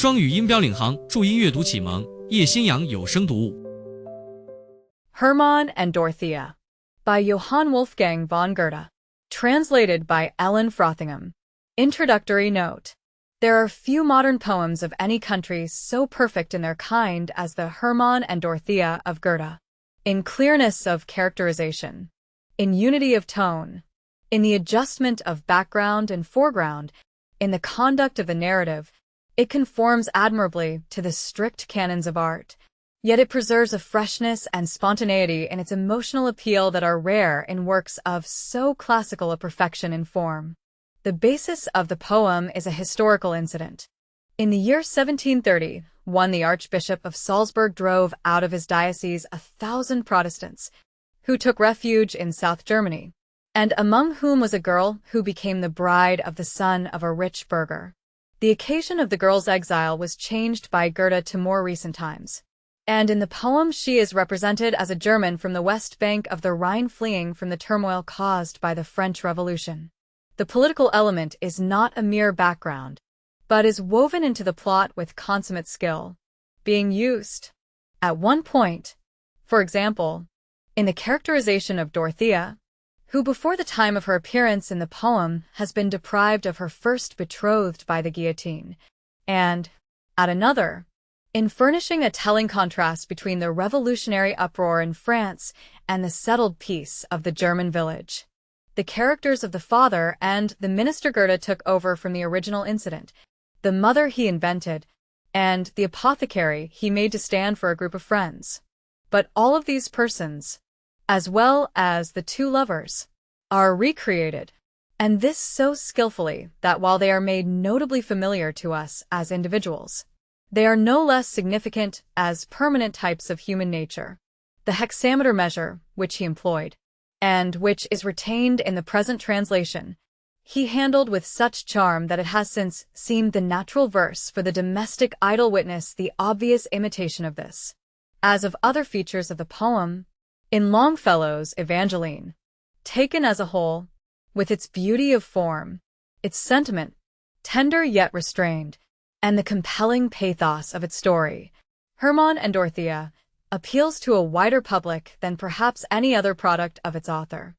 双语音标领航，注音阅读启蒙，叶兴阳有声读物。Hermann and Dorothea by Johann Wolfgang von Goethe. Translated by Ellen Frothingham. Introductory note. There are few modern poems of any country so perfect in their kind as the Hermann and Dorothea of Goethe. In clearness of characterization, in unity of tone, in the adjustment of background and foreground, in the conduct of the narrative, it conforms admirably to the strict canons of art, yet it preserves a freshness and spontaneity in its emotional appeal that are rare in works of so classical a perfection in form. The basis of the poem is a historical incident. In the year 1730, the Archbishop of Salzburg drove out of his diocese 1,000 Protestants, who took refuge in South Germany, and among whom was a girl who became the bride of the son of a rich burgher. The occasion of the girl's exile was changed by Goethe to more recent times, and in the poem she is represented as a German from the west bank of the Rhine fleeing from the turmoil caused by the French Revolution. The political element is not a mere background, but is woven into the plot with consummate skill, being used, at one point, for example, in the characterization of Dorothea, who before the time of her appearance in the poem has been deprived of her first betrothed by the guillotine, and, at another, in furnishing a telling contrast between the revolutionary uproar in France and the settled peace of the German village. The characters of the father and the minister Goethe took over from the original incident, the mother he invented, and the apothecary he made to stand for a group of friends. But all of these persons, as well as the two lovers, are recreated, and this so skillfully that while they are made notably familiar to us as individuals, they are no less significant as permanent types of human nature. The hexameter measure, which he employed, and which is retained in the present translation, he handled with such charm that it has since seemed the natural verse for the domestic idle witness the obvious imitation of this, as of other features of the poem. In Longfellow's Evangeline, taken as a whole, with its beauty of form, its sentiment, tender yet restrained, and the compelling pathos of its story, Hermann and Dorothea appeals to a wider public than perhaps any other product of its author.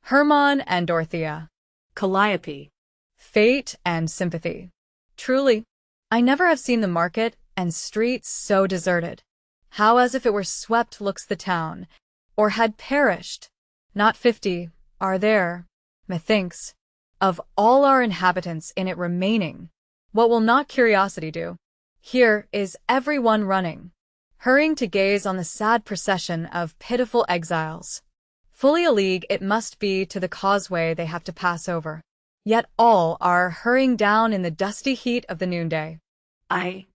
Hermann and Dorothea. Calliope. Fate and sympathy. Truly, I never have seen the market and streets so deserted. How as if it were swept looks the town, or had perished. Not 50 are there, methinks, of all our inhabitants in it remaining. What will not curiosity do? Here is every one running, hurrying to gaze on the sad procession of pitiful exiles. Fully a league it must be to the causeway they have to pass over, yet all are hurrying down in the dusty heat of the noonday. I,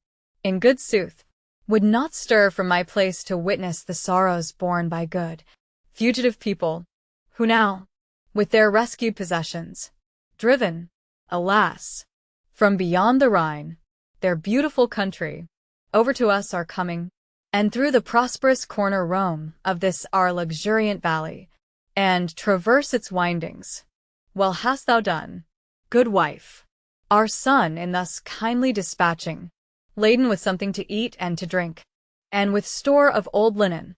in good sooth, would not stir from my place to witness the sorrows borne by good, fugitive people, who now, with their rescued possessions, driven, alas, from beyond the Rhine, their beautiful country, over to us are coming, and through the prosperous corner roam of this our luxuriant valley, and traverse its windings. Well hast thou done, good wife, our son in thus kindly dispatching, laden with something to eat and to drink, and with store of old linen,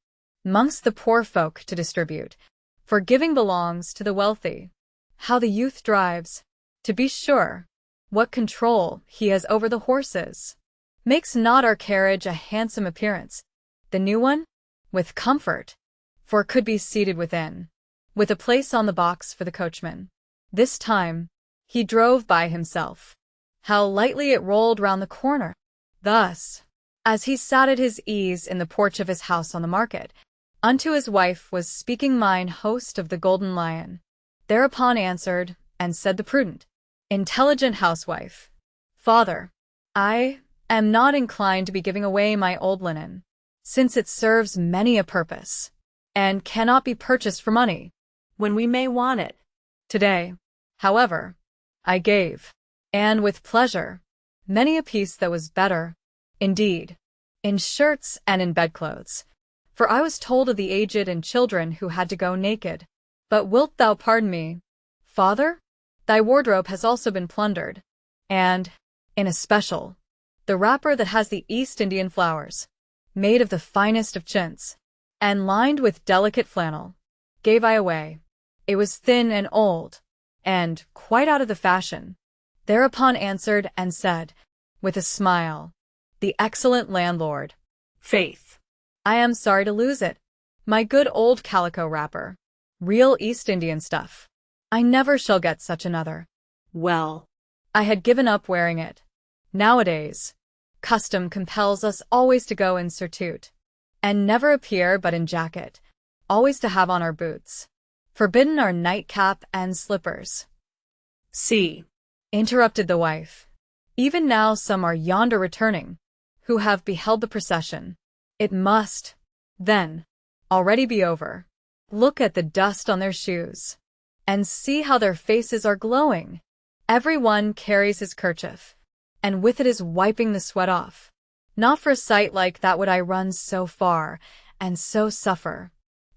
mongst the poor folk to distribute, for giving belongs to the wealthy. How the youth drives, to be sure, what control he has over the horses! Makes not our carriage a handsome appearance, the new one? With comfort, for it could be seated within, with a place on the box for the coachman. This time, he drove by himself. How lightly it rolled round the corner! Thus, as he sat at his ease in the porch of his house on the market, unto his wife was speaking mine host of the Golden Lion. Thereupon answered, and said the prudent, intelligent housewife, Father, I am not inclined to be giving away my old linen, since it serves many a purpose, and cannot be purchased for money, when we may want it. Today, however, I gave, and with pleasure, many a piece that was better, indeed, in shirts and in bedclothes, for I was told of the aged and children who had to go naked. But wilt thou pardon me, Father? Thy wardrobe has also been plundered, and, in especial, the wrapper that has the East Indian flowers, made of the finest of chintz, and lined with delicate flannel, gave I away. It was thin and old, and quite out of the fashion. Thereupon answered and said, with a smile, the excellent landlord, Faith, I am sorry to lose it. My good old calico wrapper, real East Indian stuff. I never shall get such another. Well, I had given up wearing it. Nowadays, custom compels us always to go in surtout, and never appear but in jacket, always to have on our boots. Forbidden our nightcap and slippers. See, interrupted the wife. Even now some are yonder returning, who have beheld the procession. It must, then, already be over. Look at the dust on their shoes, and see how their faces are glowing. Every one carries his kerchief, and with it is wiping the sweat off. Not for a sight like that would I run so far, and so suffer,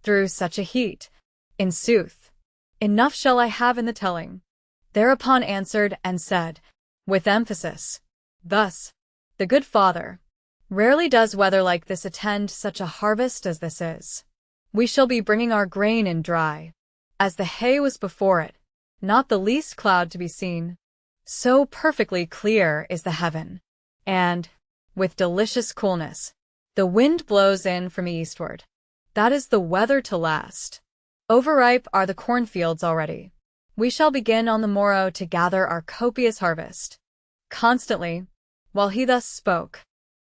through such a heat. In sooth, enough shall I have in the telling. Thereupon answered and said, with emphasis, thus, the good father, rarely does weather like this attend such a harvest as this is. We shall be bringing our grain in dry, as the hay was before it, not the least cloud to be seen. So perfectly clear is the heaven, and, with delicious coolness, the wind blows in from eastward. That is the weather to last. Overripe are the cornfields already. We shall begin on the morrow to gather our copious harvest. Constantly, while he thus spoke,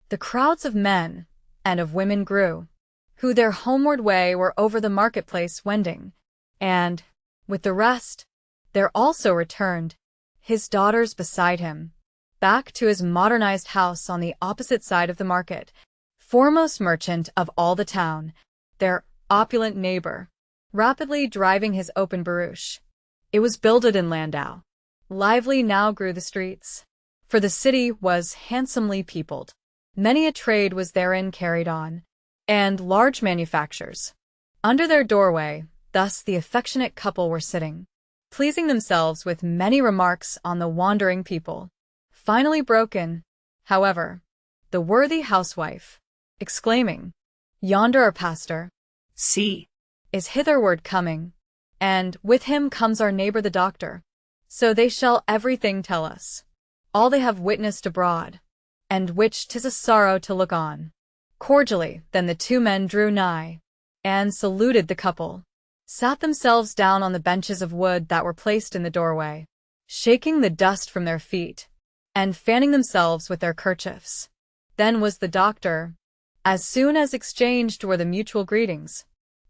the crowds of men and of women grew, who their homeward way were over the marketplace wending, and, with the rest, there also returned, his daughters beside him, back to his modernized house on the opposite side of the market, foremost merchant of all the town, their opulent neighbor, rapidly driving his open barouche. It was builded in landau. Lively now grew the streets, for the city was handsomely peopled. Many a trade was therein carried on, and large manufactures. Under their doorway, thus the affectionate couple were sitting, pleasing themselves with many remarks on the wandering people. Finally broken, however, the worthy housewife, exclaiming, Yonder our pastor, see, is hitherward coming, and with him comes our neighbor the doctor. So they shall everything tell us, all they have witnessed abroad, and which 'tis a sorrow to look on. Cordially then the two men drew nigh, and saluted the couple, sat themselves down on the benches of wood that were placed in the doorway, shaking the dust from their feet, and fanning themselves with their kerchiefs. Then was the doctor, as soon as exchanged were the mutual greetings,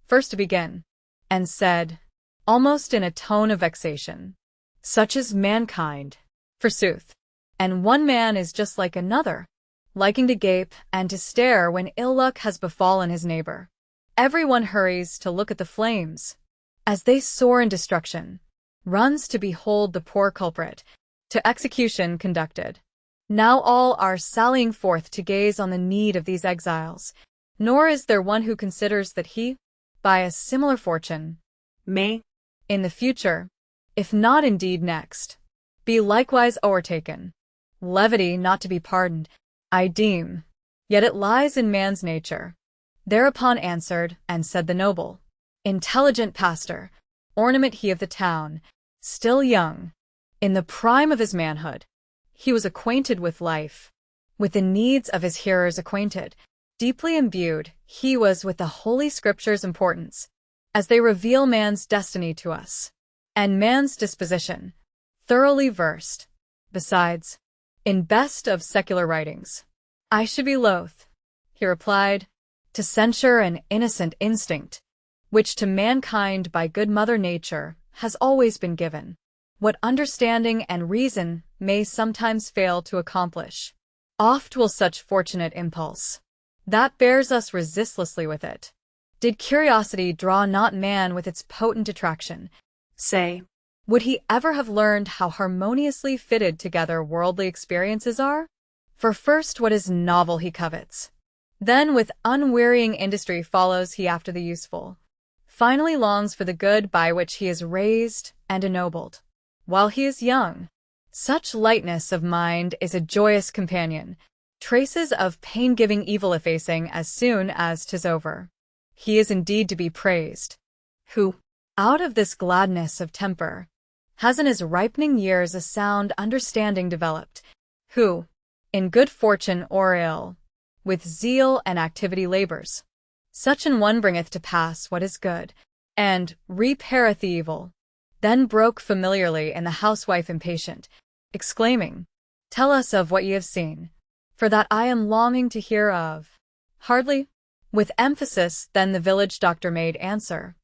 first to begin, and said, almost in a tone of vexation, Such is mankind, forsooth, and one man is just like another, liking to gape and to stare when ill luck has befallen his neighbor. Every one hurries to look at the flames, as they soar in destruction, runs to behold the poor culprit, to execution conducted. Now all are sallying forth to gaze on the need of these exiles, nor is there one who considers that he, by a similar fortune, may, in the future, if not indeed next, be likewise o'ertaken. Levity not to be pardoned, I deem, yet it lies in man's nature. Thereupon answered and said the noble, intelligent pastor, ornament he of the town, still young, in the prime of his manhood. He was acquainted with life, with the needs of his hearers acquainted, deeply imbued he was with the Holy Scriptures' importance, as they reveal man's destiny to us, and man's disposition, thoroughly versed, besides, in best of secular writings. I should be loath, he replied, to censure an innocent instinct, which to mankind by good Mother Nature has always been given, what understanding and reason may sometimes fail to accomplish. Oft will such fortunate impulse, that bears us resistlessly with it, did curiosity draw not man with its potent attraction, say, would he ever have learned how harmoniously fitted together worldly experiences are? For first what is novel he covets, then with unwearying industry follows he after the useful, finally longs for the good by which he is raised and ennobled. While he is young, such lightness of mind is a joyous companion, traces of pain-giving evil effacing as soon as 'tis over. He is indeed to be praised, who, out of this gladness of temper, has in his ripening years a sound understanding developed, who, in good fortune or ill, with zeal and activity labors. Such an one bringeth to pass what is good, and repaireth the evil. Then broke familiarly in the housewife impatient, exclaiming, Tell us of what ye have seen, for that I am longing to hear of. Hardly, with emphasis, then the village doctor made answer,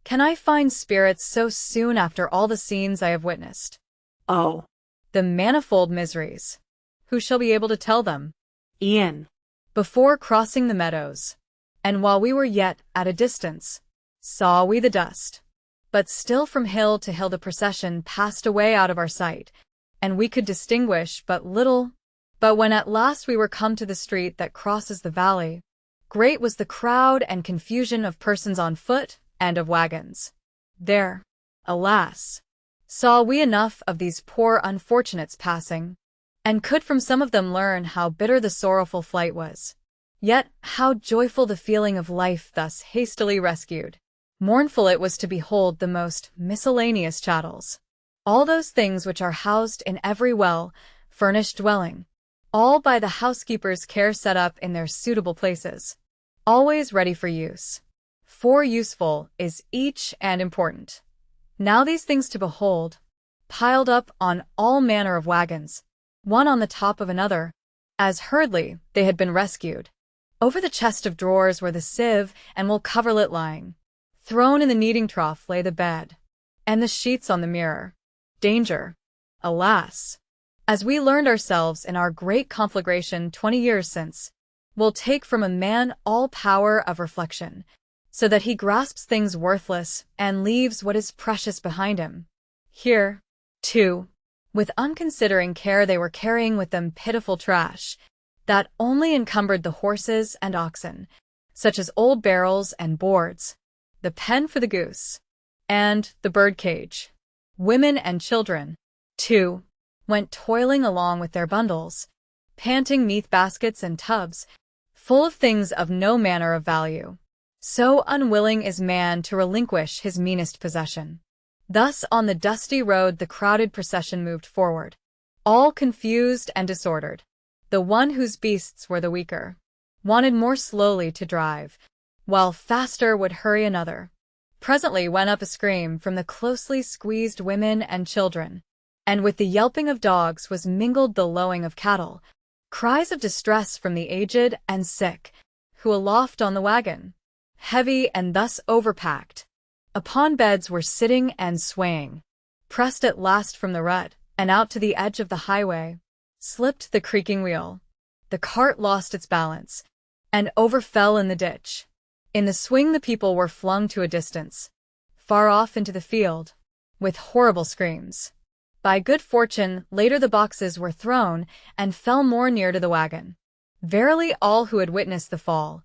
Can I find spirits so soon after all the scenes I have witnessed? Oh, The manifold miseries. Who shall be able to tell them? Ian. Before crossing the meadows, and while we were yet at a distance, saw we the dust. But still from hill to hill the procession passed away out of our sight, and we could distinguish but little. But when at last we were come to the street that crosses the valley, great was the crowd and confusion of persons on foot and of wagons. There, alas, saw we enough of these poor unfortunates passing, and could from some of them learn how bitter the sorrowful flight was, yet how joyful the feeling of life thus hastily rescued. Mournful it was to behold the most miscellaneous chattels, all those things which are housed in every well-furnished dwelling, all by the housekeeper's care set up in their suitable places, always ready for use. For useful is each and important. Now these things to behold, piled up on all manner of wagons, one on the top of another, as hurriedly they had been rescued. Over the chest of drawers were the sieve and wool coverlet lying. Thrown in the kneading trough lay the bed, and the sheets on the mirror. Danger, alas, as we learned ourselves in our great conflagration 20 years since, will take from a man all power of reflection, so that he grasps things worthless and leaves what is precious behind him. Here, too, with unconsidering care they were carrying with them pitiful trash, that only encumbered the horses and oxen, such as old barrels and boards, the pen for the goose, and the bird-cage. Women and children, too, went toiling along with their bundles, panting 'neath baskets and tubs, full of things of no manner of value. So unwilling is man to relinquish his meanest possession. Thus on the dusty road the crowded procession moved forward, all confused and disordered. The one whose beasts were the weaker wanted more slowly to drive, while faster would hurry another. Presently went up a scream from the closely squeezed women and children, and with the yelping of dogs was mingled the lowing of cattle, cries of distress from the aged and sick, who aloft on the wagon, heavy and thus overpacked, upon beds were sitting and swaying, pressed at last from the rut, and out to the edge of the highway, slipped the creaking wheel. The cart lost its balance, and overfell in the ditch. In the swing the people were flung to a distance, far off into the field, with horrible screams. By good fortune, later the boxes were thrown and fell more near to the wagon. Verily all who had witnessed the fall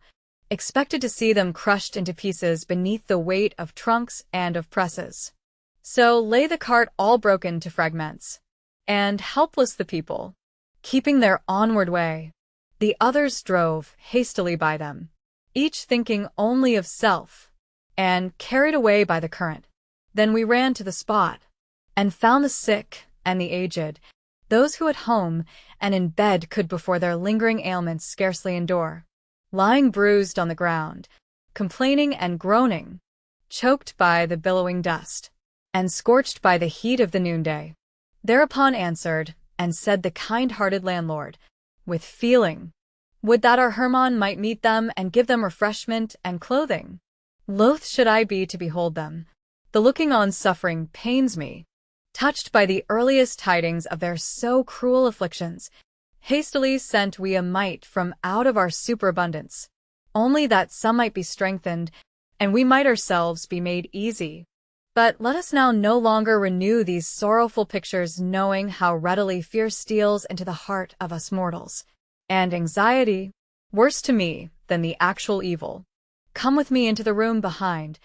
expected to see them crushed into pieces beneath the weight of trunks and of presses. So lay the cart all broken to fragments, and helpless the people, keeping their onward way. The others drove hastily by them, each thinking only of self, and carried away by the current. Then we ran to the spot, and found the sick and the aged, those who at home and in bed could before their lingering ailments scarcely endure, lying bruised on the ground, complaining and groaning, choked by the billowing dust, and scorched by the heat of the noonday. Thereupon answered, and said the kind-hearted landlord, with feeling, would that our Hermann might meet them and give them refreshment and clothing. Loath should I be to behold them. The looking on suffering pains me. Touched by the earliest tidings of their so cruel afflictions, hastily sent we a mite from out of our superabundance, only that some might be strengthened, and we might ourselves be made easy. But let us now no longer renew these sorrowful pictures, knowing how readily fear steals into the heart of us mortals, and anxiety, worse to me than the actual evil. Come with me into the room behind,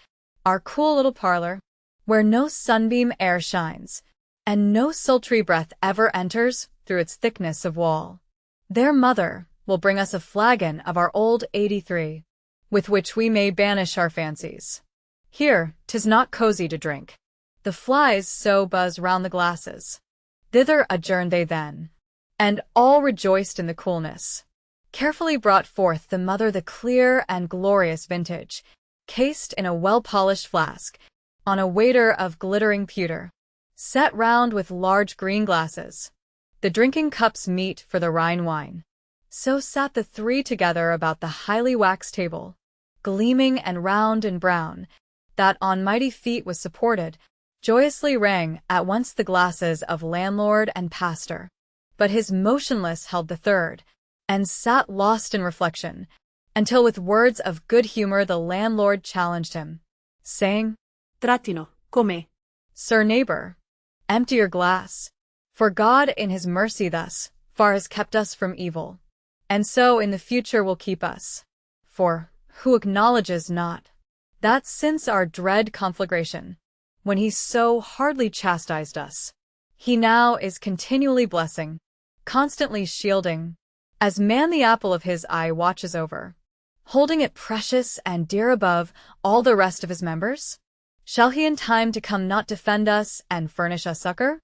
our cool little parlor, where no sunbeam air shines, and no sultry breath ever enters through its thickness of wall. There mother will bring us a flagon of our old 83, with which we may banish our fancies. Here, 'tis not cozy to drink. The flies so buzz round the glasses. Thither adjourned they then, and all rejoiced in the coolness. Carefully brought forth the mother the clear and glorious vintage, cased in a well-polished flask, on a waiter of glittering pewter, set round with large green glasses, the drinking cups meet for the Rhine wine. So sat the three together about the highly waxed table, gleaming and round and brown, that on mighty feet was supported, joyously rang at once the glasses of landlord and pastor. But his motionless held the third, and sat lost in reflection, until with words of good humor the landlord challenged him, saying, Trattino, come. Sir neighbor, empty your glass, for God in his mercy thus far has kept us from evil, and so in the future will keep us. For who acknowledges not that since our dread conflagration, when he so hardly chastised us, he now is continually blessing, constantly shielding, as man the apple of his eye watches over, holding it precious and dear above all the rest of his members? Shall he in time to come not defend us and furnish us succor?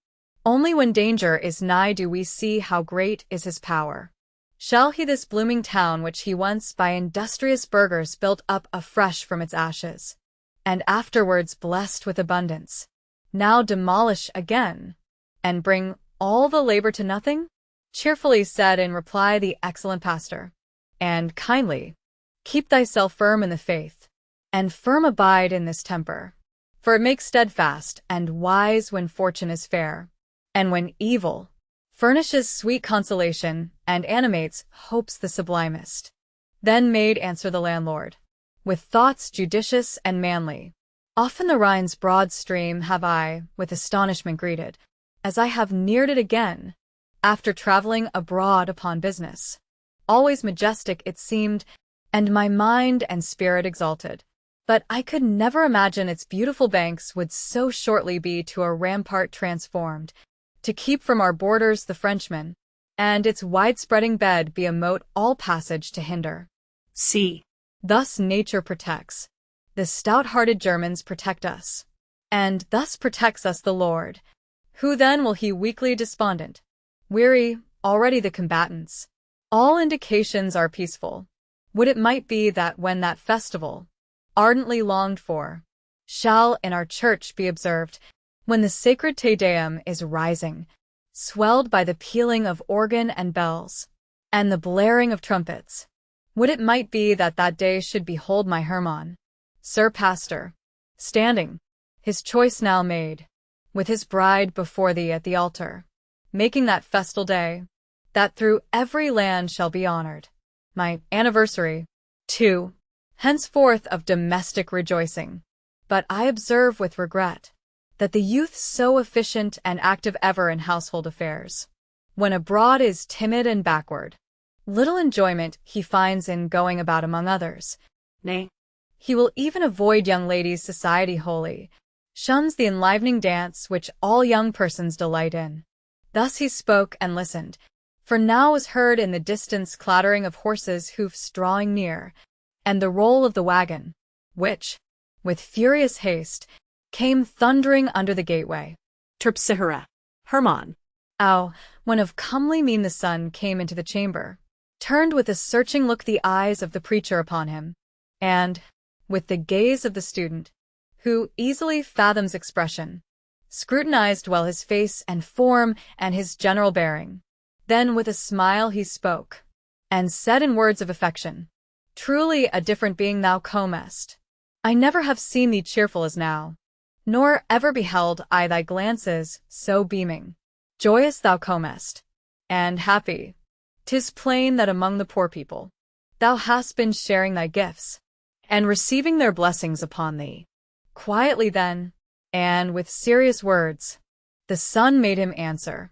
Only when danger is nigh do we see how great is his power. Shall he this blooming town which he once by industrious burghers built up afresh from its ashes, and afterwards blessed with abundance, now demolish again, and bring all the labor to nothing? Cheerfully said in reply the excellent pastor, and kindly, keep thyself firm in the faith, and firm abide in this temper, for it makes steadfast and wise when fortune is fair, and when evil furnishes sweet consolation and animates hopes the sublimest. Then made answer the landlord, with thoughts judicious and manly, often the Rhine's broad stream have I with astonishment greeted, as I have neared it again, after traveling abroad upon business. Always majestic it seemed, and my mind and spirit exalted. But I could never imagine its beautiful banks would so shortly be to a rampart transformed, to keep from our borders the Frenchmen, and its wide-spreading bed be a moat all passage to hinder. See. Thus nature protects. The stout-hearted Germans protect us. And thus protects us the Lord. Who then will he weakly despondent? Weary, already the combatants. All indications are peaceful. Would it might be that when that festival, ardently longed for, shall in our church be observed, when the sacred Te Deum is rising, swelled by the pealing of organ and bells, and the blaring of trumpets, would it might be that that day should behold my Hermann, Sir Pastor, standing, his choice now made, with his bride before thee at the altar, making that festal day, that through every land shall be honored, my anniversary, too, henceforth of domestic rejoicing. But I observe with regret that the youth so efficient and active ever in household affairs, when abroad is timid and backward. Little enjoyment he finds in going about among others. Nay, he will even avoid young ladies' society wholly, shuns the enlivening dance which all young persons delight in. Thus he spoke and listened, for now was heard in the distance clattering of horses' hoofs drawing near, and the roll of the wagon, which, with furious haste, came thundering under the gateway. Terpsihara. Hermann. Ow, when of comely mien the son came into the chamber, turned with a searching look the eyes of the preacher upon him, and, with the gaze of the student, who easily fathoms expression, scrutinized well his face and form and his general bearing. Then with a smile he spoke, and said in words of affection, Truly a different being thou comest. I never have seen thee cheerful as now, nor ever beheld I thy glances so beaming. Joyous thou comest, and happy. 'Tis plain that among the poor people thou hast been sharing thy gifts, and receiving their blessings upon thee. Quietly then, and with serious words, the son made him answer,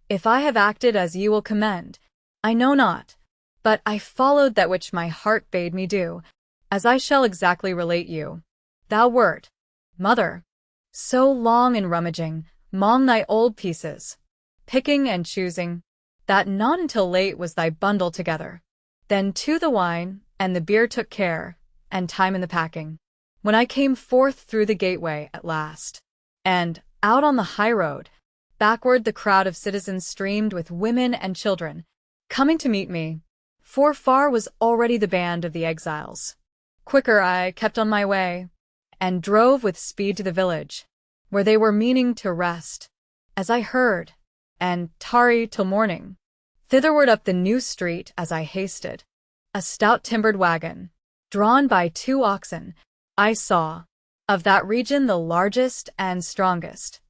If I have acted as you will commend, I know not, but I followed that which my heart bade me do, as I shall exactly relate you. Thou wert, mother, so long in rummaging 'mong thy old pieces, picking and choosing, that not until late was thy bundle together. Then to the wine, and the beer took care, and time in the packing. When I came forth through the gateway at last, and, out on the high road, backward the crowd of citizens streamed with women and children, coming to meet me, for far was already the band of the exiles. Quicker I kept on my way, and drove with speed to the village, where they were meaning to rest, as I heard, and tarry till morning. Thitherward up the new street as I hasted, a stout timbered wagon, drawn by 2 oxen, I saw, of that region the largest and strongest.